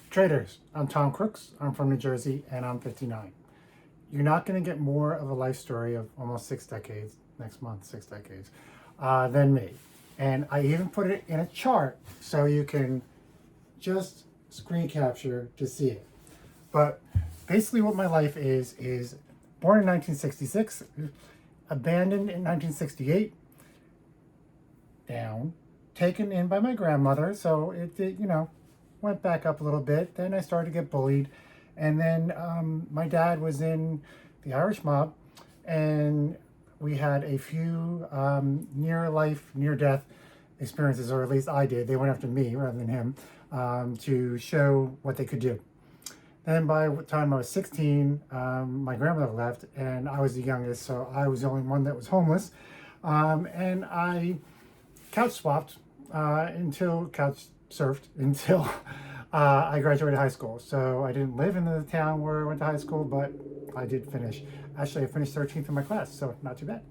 Traitors, I'm Tom Crooks, I'm from New Jersey, and I'm 59. You're not going to get more of a life story of almost 6 decades, next month, 6 decades, than me. And I even put it in a chart so you can just screen capture to see it. But basically what my life is born in 1966, abandoned in 1968, down, taken in by my grandmother, so it went back up a little bit. Then I started to get bullied, and then my dad was in the Irish mob, and we had a few near-death experiences, or at least I did. They went after me rather than him, to show what they could do. Then by the time I was 16, my grandmother left, and I was the youngest, so I was the only one that was homeless, and I couch swapped couch surfed until I graduated high school. So I didn't live in the town where I went to high school, but I did finish. Actually, I finished 13th in my class, so not too bad.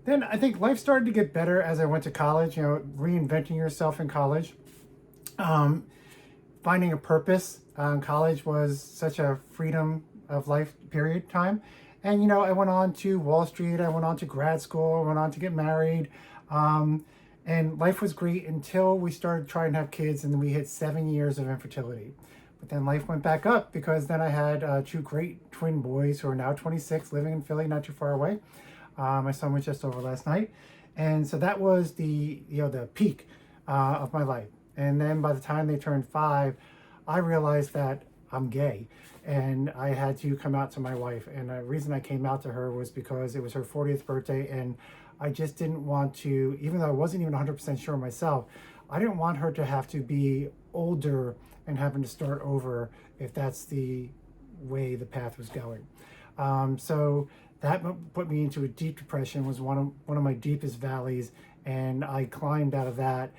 Then I think life started to get better as I went to college, reinventing yourself in college. Finding a purpose. College was such a freedom of life period time. And, I went on to Wall Street, I went on to grad school, I went on to get married. And life was great until we started trying to have kids, and then we hit 7 years of infertility. But then life went back up because then I had two great twin boys who are now 26, living in Philly, not too far away. My son was just over last night. And so that was the peak of my life. And then by the time they turned 5, I realized that I'm gay, and I had to come out to my wife. And the reason I came out to her was because it was her 40th birthday, and I just didn't want to, even though I wasn't even 100% sure myself, I didn't want her to have to be older and having to start over if that's the way the path was going. So that put me into a deep depression, was one of my deepest valleys, and I climbed out of that.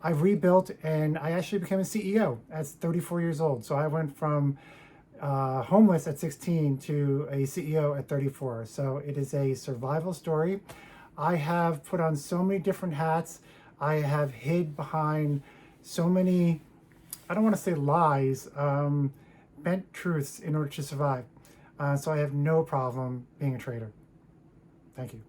I rebuilt, and I actually became a CEO at 34 years old. So I went from homeless at 16 to a CEO at 34. So it is a survival story. I have put on so many different hats. I have hid behind so many, I don't want to say lies, bent truths in order to survive. So I have no problem being a traitor. Thank you.